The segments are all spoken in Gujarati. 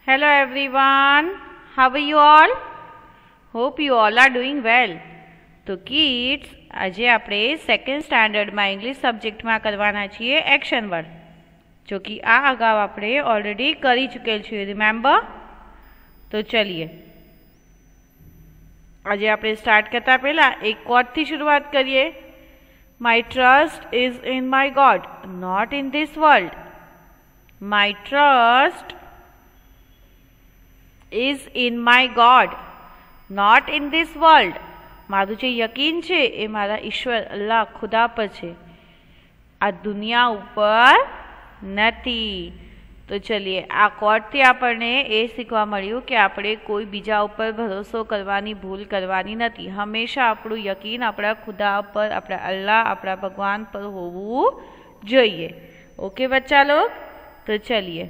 Hello everyone, how are you all? Hope you all are doing well. તો કિડ્સ, આજે આપણે સેકન્ડ સ્ટાન્ડર્ડમાં ઇંગ્લિશ સબ્જેક્ટમાં કરવાના છીએ એક્શન વર્ડ, જો કે આ અગાઉ આપણે ઓલરેડી કરી ચૂકેલ છીએ, રિમેમ્બર? તો ચલીએ, આજે આપણે સ્ટાર્ટ કરતા પહેલાં એક કોટથી શરૂઆત કરીએ. My trust is in my God, not in this world. My trust is in my God, not in this world. મારું જે યકીન છે એ મારા ઈશ્વર અલ્લાહ ખુદા પર છે, આ દુનિયા ઉપર નથી. તો ચલીએ, આ કોટથી આપણને એ શીખવા મળ્યું કે આપણે કોઈ બીજા ઉપર ભરોસો કરવાની ભૂલ કરવાની નથી. હંમેશા આપણું યકીન આપણા ખુદા પર, આપણા અલ્લાહ, આપણા ભગવાન પર હોવું જોઈએ. ઓકે બચ્ચા લોગ? તો ચલીએ.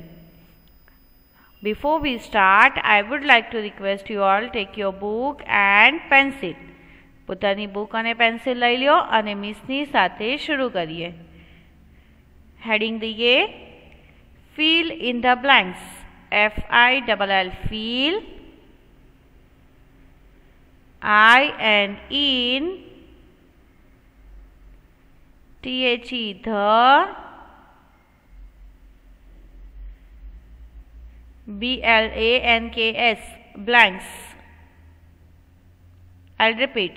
Before we start, I would like to request you all take your book and pencil. પોતાની બુક અને પેન્સિલ લઈ લો અને મિસની સાથે શરૂ કરીએ. હેડિંગ દઈએ, fill in the blanks. FILL, fill. I and in. THE, the. BLANKS, blanks. I'll repeat.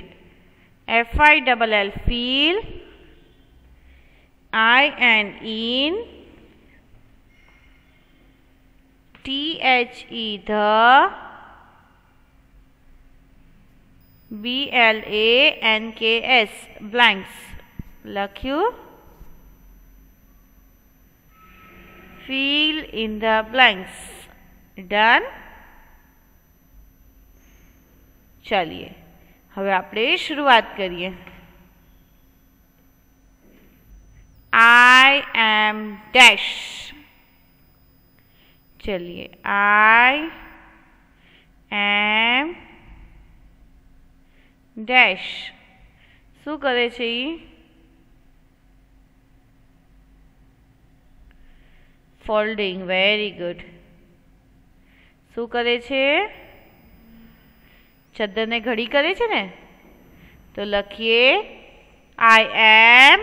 FILL, feel. I and in. THE, the. BLANKS, blanks. લખ્યું? Fill in the blanks. Done. ચાલીએ, હવે આપણે શરૂઆત કરીએ. આઈ એમ ડેશ. ચલીએ, આઈ એમ ડેશ. શું કરે છે એ? ફોલ્ડિંગ. Very good. શું કરે છે? ચદ્દરને ઘડી કરે છે ને? તો લખીએ આઈ એમ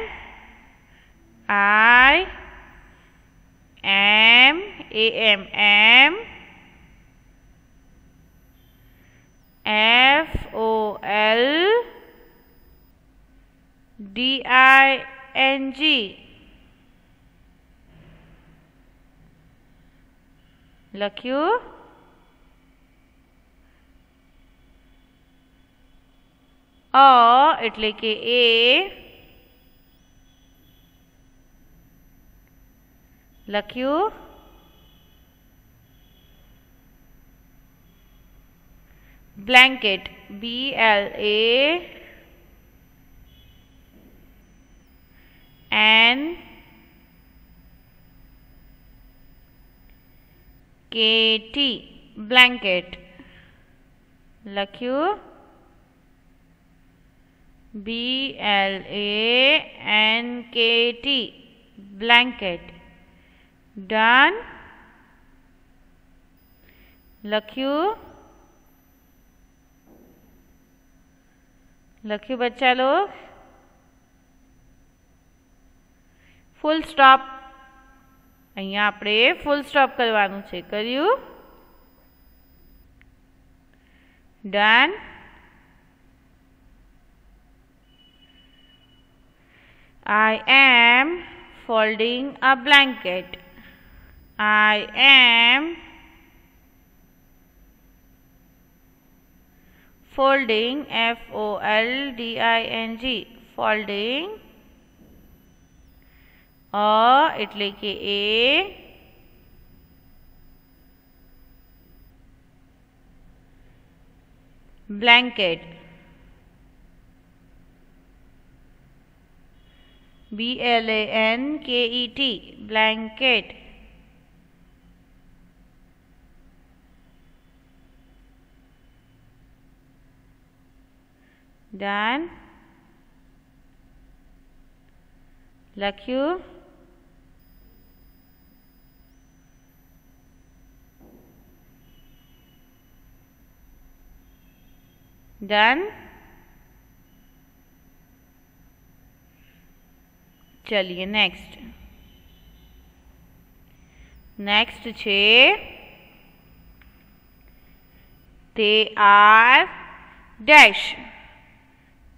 AMM FOLDING. લખ્યું? એટલે કે એ. લખ્યું? બ્લેન્કેટ. BLANKT, blanket. લખ્યું? BLANKT, blanket. ડન. લખ્યું? લખ્યું બચ્ચા લોગ? Full stop. અહીંયા આપણે ફૂલ સ્ટોપ કરવાનું છે. કર્યું? Done. I am folding a blanket. I am folding, FOLDING, folding. એટલે કે એ. બ્લેન્કેટ. BLANKET, blanket. Done. લખ્યું? . . . . . . . . . . . . . . . . . . . . . . . . . . . . . . . . . . . . . . . . . . . . . . . . . . . . . डन। चलिए नेक्स्ट। नेक्स्ट छे they are dash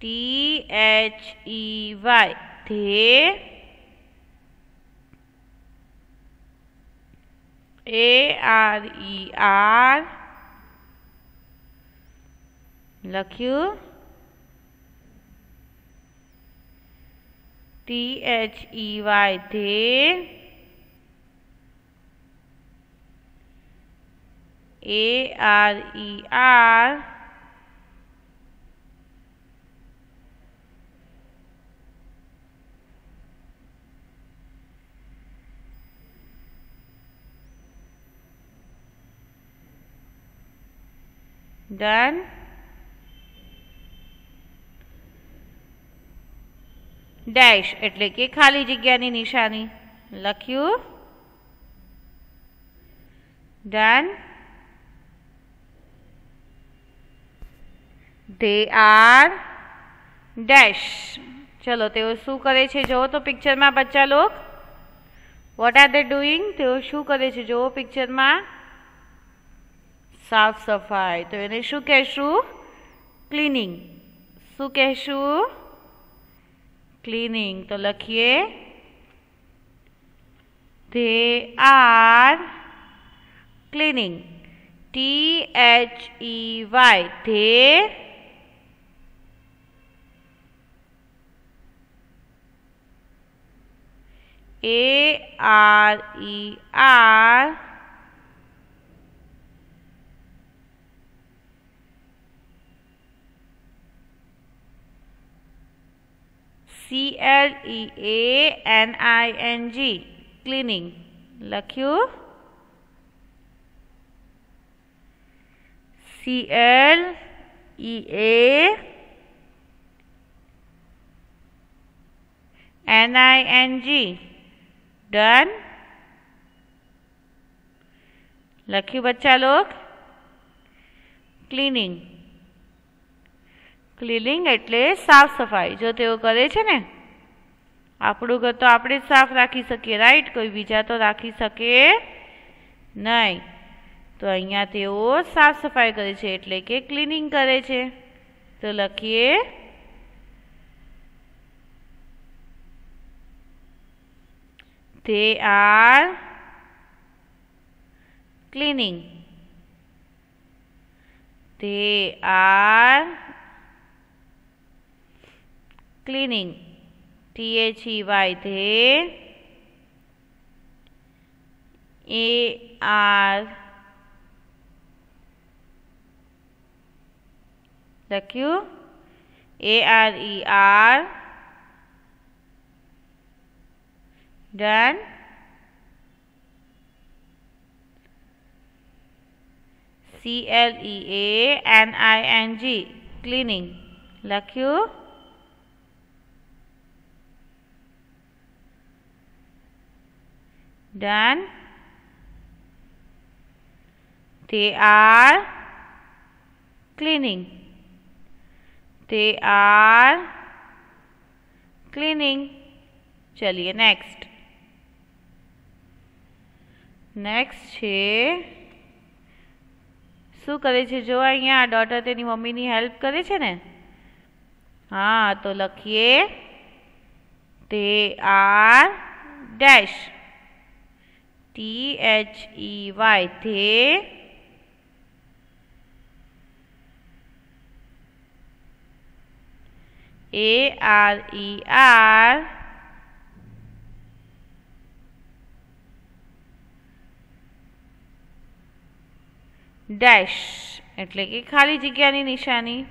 THEY they ARER લખ્યું THEY they ARER done. Dash એટલે કે ખાલી જગ્યાની નિશાની લખ્યું ડન। they are dash चलो तेओ शू करे छे जो तो पिक्चर में बच्चा लोग व्हाट आर दे डूइंग तेओ शू करे छे जो पिक्चर में साफ सफाई तो एने शू कहेशु क्लीनिंग शू कहेशु क्लीनिंग तो लखिए they are cleaning THEY they ARER CLEANING cleaning લખ્યું CLEANING डन। लख्यू बच्चा लोग क्लीनिंग क्लीनिंग एटले साफ सफाई जो तेओ करे छे ने आपणुं घर तो आपणे ज साफ राखी सकीए राइट कोई बीजा तो राखी सके नहीं तो अहींया तेओ साफ सफाई करे छे एटले के क्लीनिंग करे छे तो लखीए they are cleaning they are cleaning THEY they AR લખ્યું ARER डन। CLEANING क्लीनिंग लख्यू done. they are cleaning they are cleaning। चलिए नेक्स्ट। नेक्स्ट छे शू करे छे जो अहींया डॉटर तेनी मम्मीनी हेल्प करे छे ने हाँ तो लखीए they are dash THEY they ARER dash एटले के खाली जग्यानी निशानी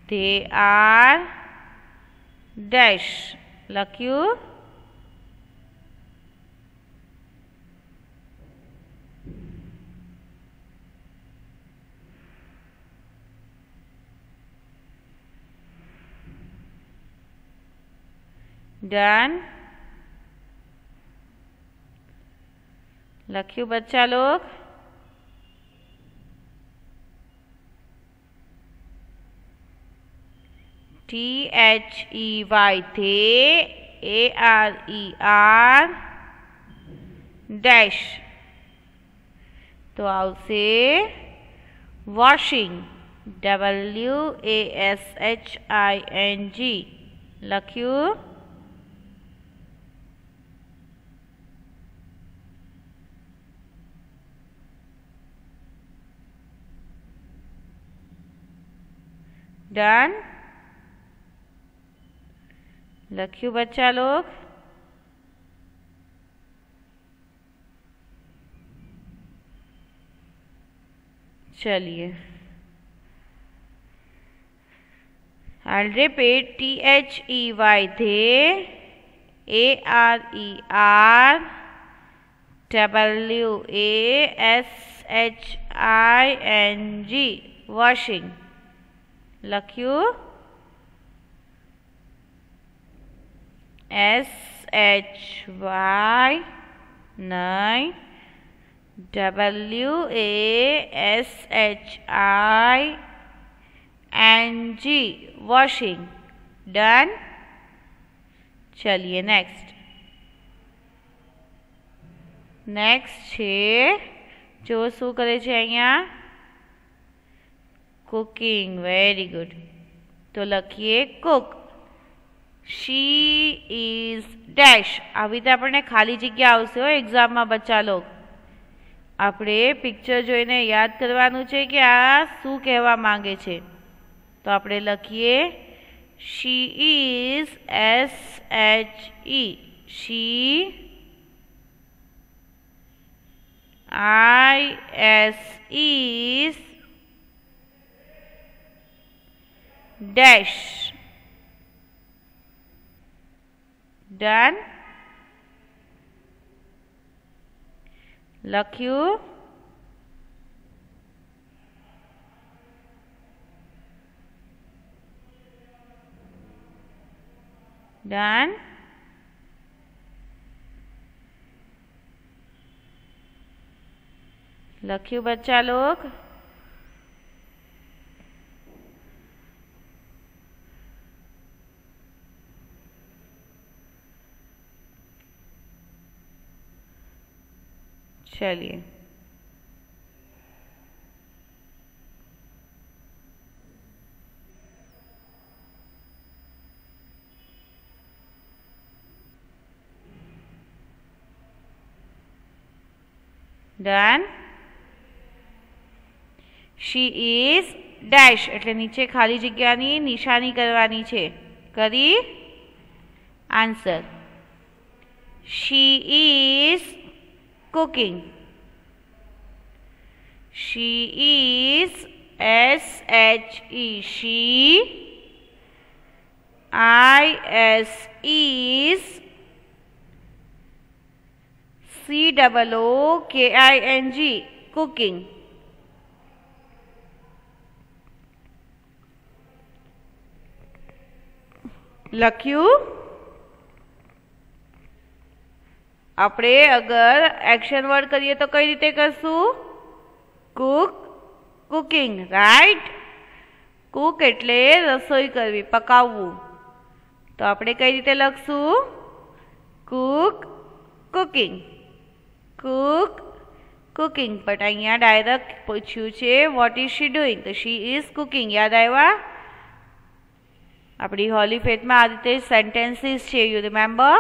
they are dash लख्यू डन। लख्यू बच्चा लोग THEY they ARER ડેશ તો આવશે વોશિંગ WASHING લખ્યું. डन लख्यू बच्चा लोग. चलिए I'll repeat THEY they ARER WASHING washing લખ્યું. SHY નહીં WASHING washing. डन. चलिए नेक्स्ट છે જો શું કરે છે અહીંયા કુકિંગ. Very good. તો લખીએ કુક. She is dash. આવી રીતે આપણને ખાલી જગ્યા આવશે હો એક્ઝામમાં બચ્ચા લોગ. આપણે પિક્ચર જોઈને યાદ કરવાનું છે કે આ શું કહેવા માંગે છે. તો આપણે લખીએ she is SHE she IS dash. Done. લખ્યું. डन. લખ્યું બચ્ચા લોગ. चलिए डन. शी इज डैश એટલે નીચે ખાલી જગ્યાની નિશાની કરવાની છે. કરી answer. She is cooking. She is SHE she. IS is COOKING cooking. લખ્યું. આપણે અગર એક્શન વર્ડ કરીએ તો કઈ રીતે કરશું? Cook cooking. રાઈટ. કુક એટલે રસોઈ કરવી, પકાવવું. તો આપણે કઈ રીતે લખશું? Cook cooking. Cook cooking. But અહીંયા ડાયરેક્ટ પૂછ્યું છે વોટ ઇઝ શી ડુઈંગ. તો શી ઇઝ કુકિંગ. યાદ આવ્યા? આપણી હોલી ફેથમાં આ રીતે સેન્ટેન્સીસ છે. You remember?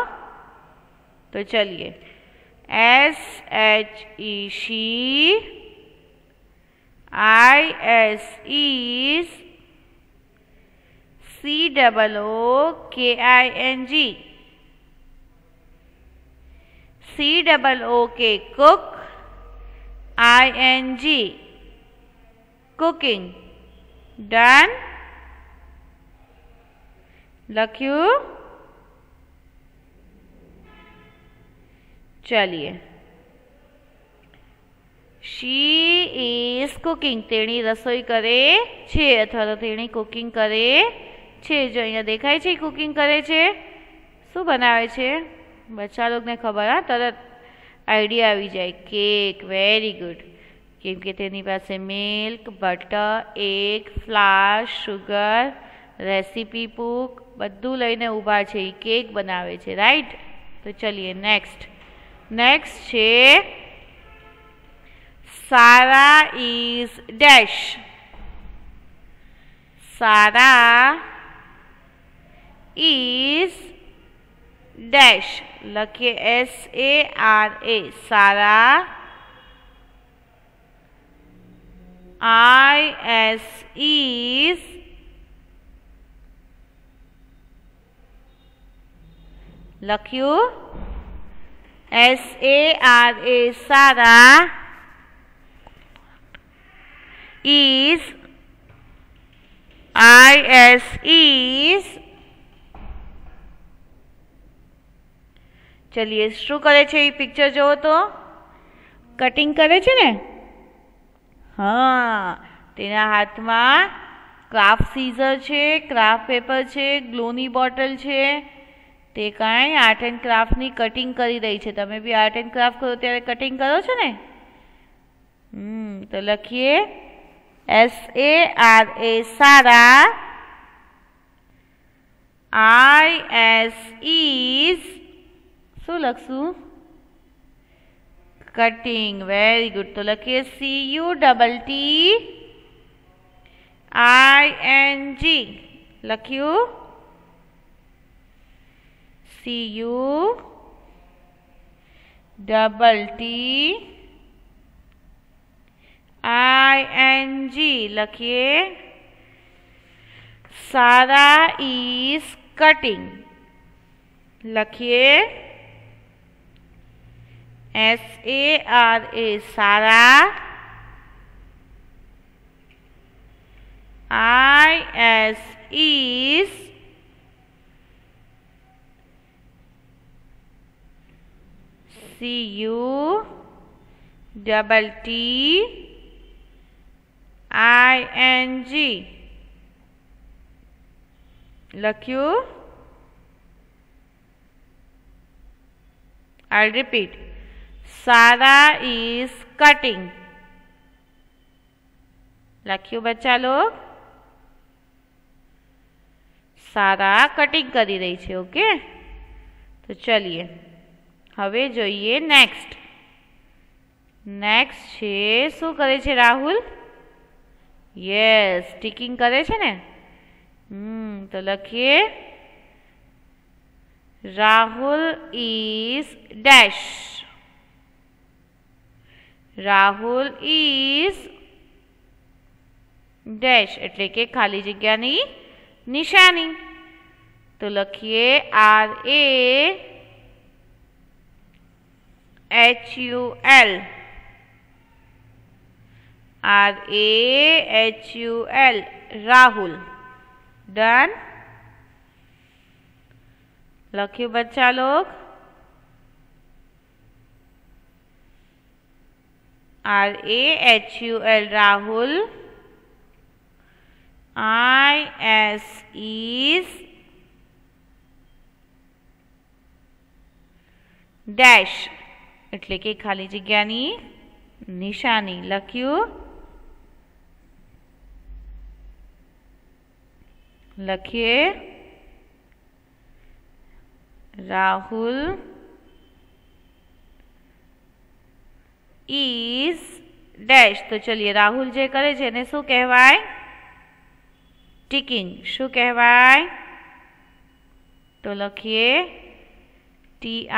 तो चलिए SHE she IS is COOKING cook ING cooking. Done. લખ્યું. चलिए शी इज कुकिंग. तेणी रसोई करे छे अथवा तो तेणी कुकिंग करे छे. जो अहींया देखाय छे कुकिंग करे छे. शुं बनावे छे? बच्चा लोगने खबर. हाँ, तरत आइडिया आवी जाए. केक. Very good. केम के तेनी पासे milk, butter, egg, flower, sugar recipe book બધું લઈને ઊભા છે, એ કેક બનાવે છે, રાઈટ? તો ચલીએ નેક્સ્ટ છે Sara is dash. Sara is dash. લખીએ SARA. સારા. IS is લખ્યું SARA Sara is IS is. ચલીએ શું કરે છે એ પિક્ચર જોવો તો કટિંગ કરે છે ને. હા, તેના હાથમાં ક્રાફ્ટ સીઝર છે, ક્રાફ્ટ પેપર છે, ગ્લુની બોટલ છે. તે કાંઈ આર્ટ એન્ડ ક્રાફ્ટની કટિંગ કરી રહી છે. તમે બી આર્ટ એન્ડ ક્રાફ્ટ કરો ત્યારે કટિંગ કરો છો ને. તો લખીએ SARA સારા. IS is શું લખશું? કટિંગ. Very good. તો લખીએ CUTTING. લખ્યું CUTTING. લખીએ સારા ઇઝ કટિંગ. લખીએ SARA Sara. IS is CUTTING. લખ્યું. I'll repeat. Sarah is cutting. લખ્યું બચ્ચા લોગ? સારા કટિંગ કરી રહી છે. ઓકે, તો ચલીએ હવે જોઈએ નેક્સ્ટ છે શું કરે છે રાહુલ? યસ, ટીકિંગ કરે છે ને. તો લખીએ Rahul is dash. Rahul is dash એટલે કે ખાલી જગ્યાની નિશાની. તો લખીએ RAHUL. RAHUL રાહુલ. ડન. લખ્યું બચ્ચા log? RAHUL Rahul. IS is dash એટલે કે ખાલી જગ્યાની નિશાની. લખ્યું. લખીએ રાહુલ ઇઝ ડેશ. તો ચલિए રાહુલ જે કરે છે એને શું કહેવાય? ટીકિંગ. શું કહેવાય? તો લખીએ TICKING.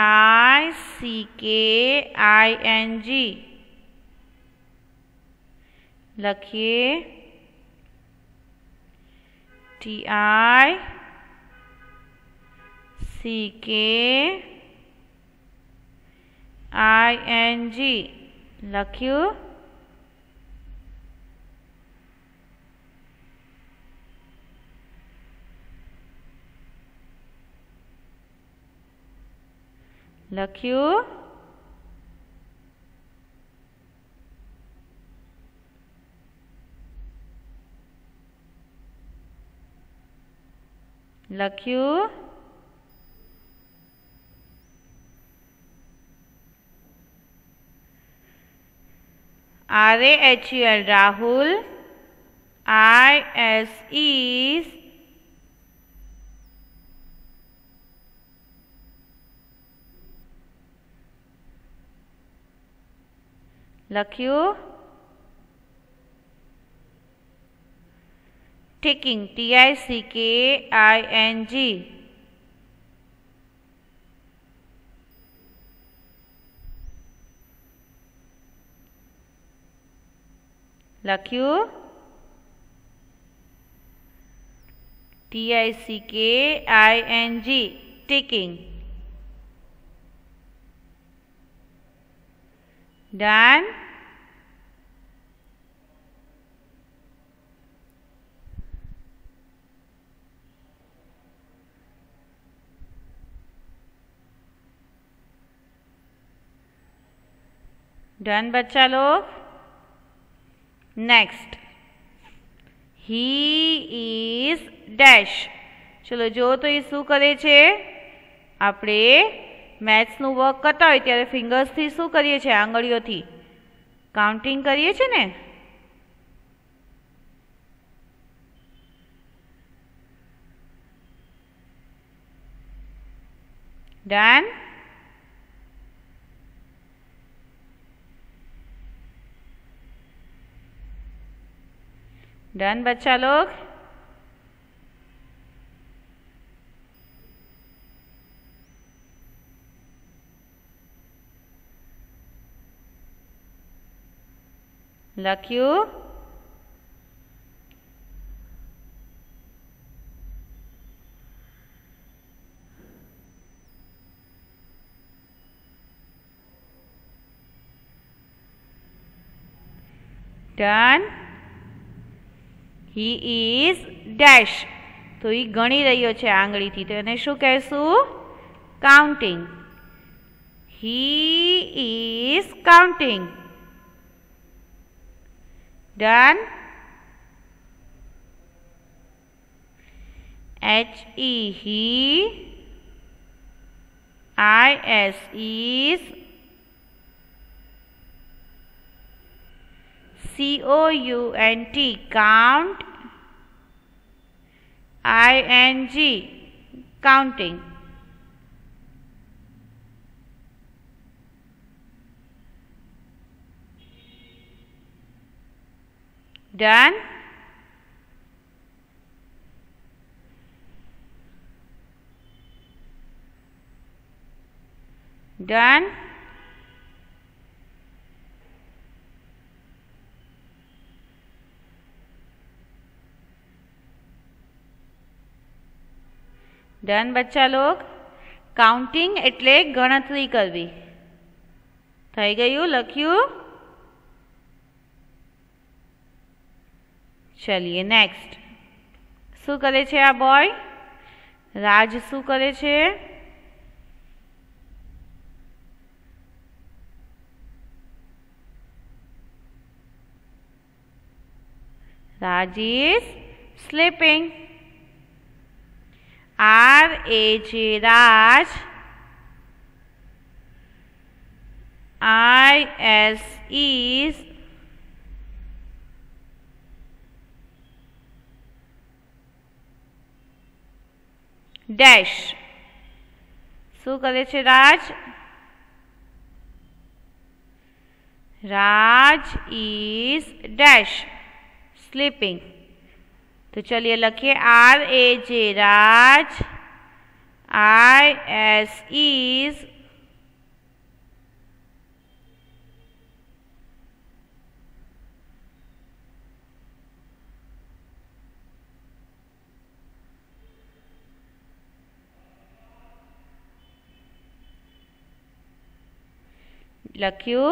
લખીએ TICKING. લખ્યું. લખ્યું. લખ્યું. RAHUL રાહુલ. IS is લખ્યું. Ticking, TICKING. લખ્યું. TICKING, ticking. Done. डन बच्चा लोग. Next, he is dash. चलो जो तो ये शू करे छे, आपणे मैथ्सनु वर्क करता होय त्यारे फिंगर्स थी शू करीए छे, आंगळीओथी काउंटिंग करीए छे ने. डन. डन बच्चा लोग. લખ્યું. ડન. He is dash. तो ये गणी रह्यो छे आंगळीथी, तो एने शुं कहेशुं? Counting. He is counting. Done. HE he. IS is. COUNT count. ING counting. Done. Done. Done बच्चा लोग. काउंटिंग एटले गणतरी करवी. थई गयुं? लख्युं? चलिए नेक्स्ट. शू करे छे आ बॉय? राज शू करे छे? Raj is sleeping. RAJ Raj. IS is. Dash. शू करे छे Raj? Raj is dash sleeping. तो चलिए लिखिए RAJ राज. IS is. लख्यू.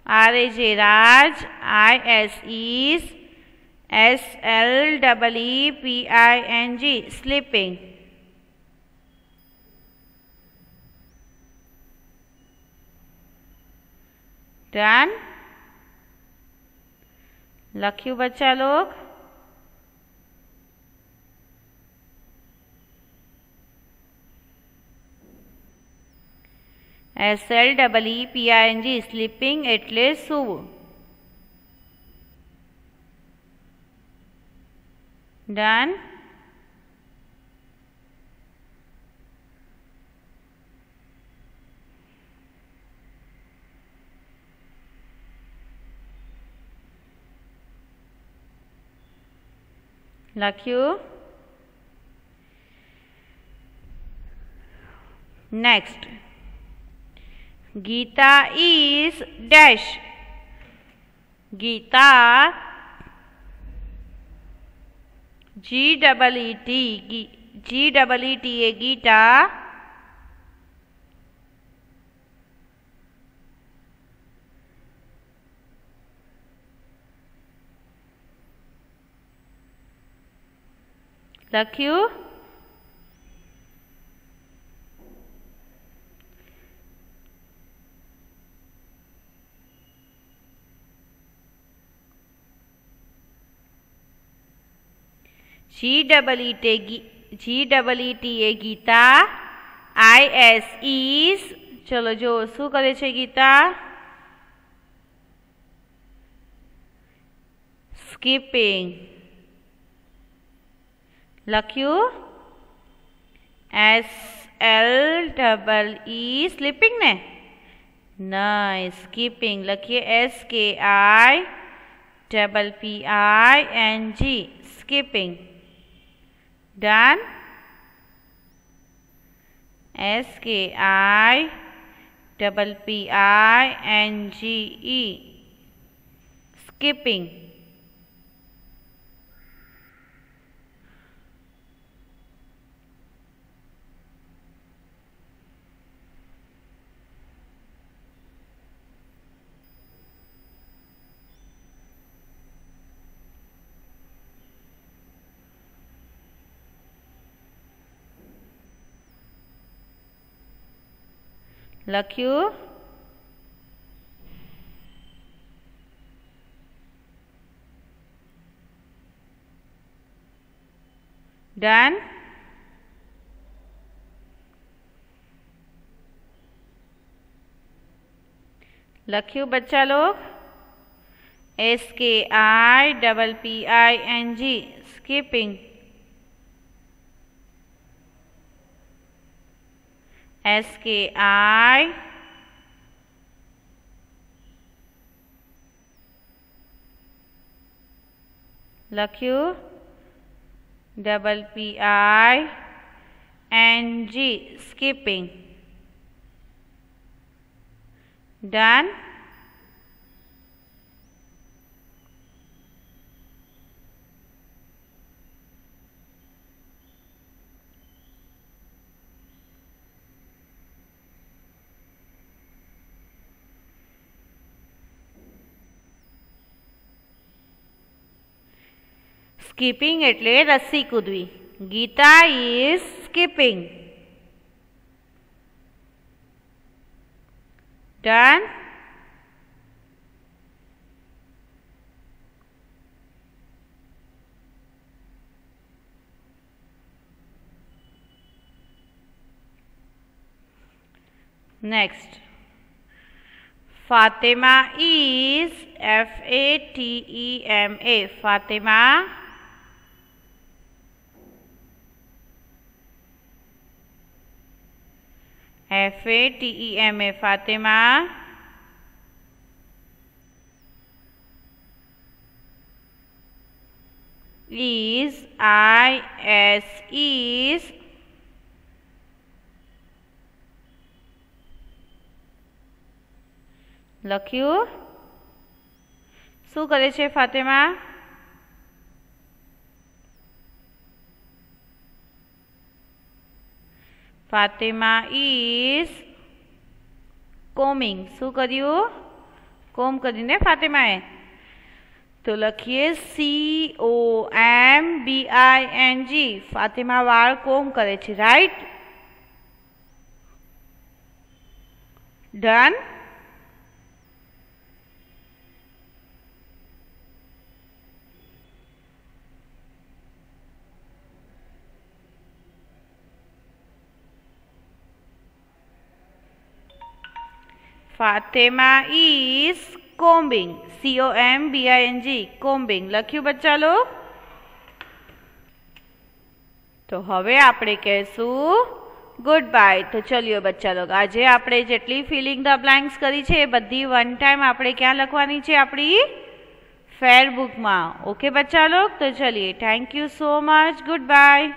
RAJ Raj. IS is. SLEEPING sleeping. Done. लख्यू बच्चा लोग. SLEEPING sleeping એટલે સૂવું. डन. લખ્યું. Next, Gita is dash. Gita GEET એ ગીતા લખ્યું. GEET એ ગીતા. IS is, ચલો જો શું કરે છે ગીતા? સ્કીપિંગ. લખ્યું. SLEE સ્લીપિંગ ને? નહીં, સ્કીપિંગ. લખીએ SKIPPING skipping. Done. SKIPPINGE skipping. લખ્યું. Done. લખ્યું બચ્ચા લોગ? SKIPPING skipping. SKI લખ્યું. PPING skipping. Done. સ્કીપિંગ એટલે રસ્સી કૂદવી. Gita is skipping. Done. Next, Fatima is FATEMA Fatima. FATEMA Fatima. is is લખ્યું. શું કરે છે ફાતિમા? Fatima is coming. શું કર્યું? કોમ કરીને ફાતિમાએ. તો લખીએ COMBING ફાતિમા વાળ કોમ કરે છે. Right. Done. Fatima is combing. COMBING combing લખ્યું બચ્ચા લોગ? તો હવે આપણે કહેશું ગુડ બાય. તો ચલિયો બચ્ચા લોગ, આજે આપણે જેટલી ફિલિંગ ધ બ્લેન્ક્સ કરી છે એ બધી વન ટાઈમ આપણે ક્યાં લખવાની છે? આપણી फेयर बुक में। ओके बच्चा लोग, तो चलिए, thank you so much, good bye.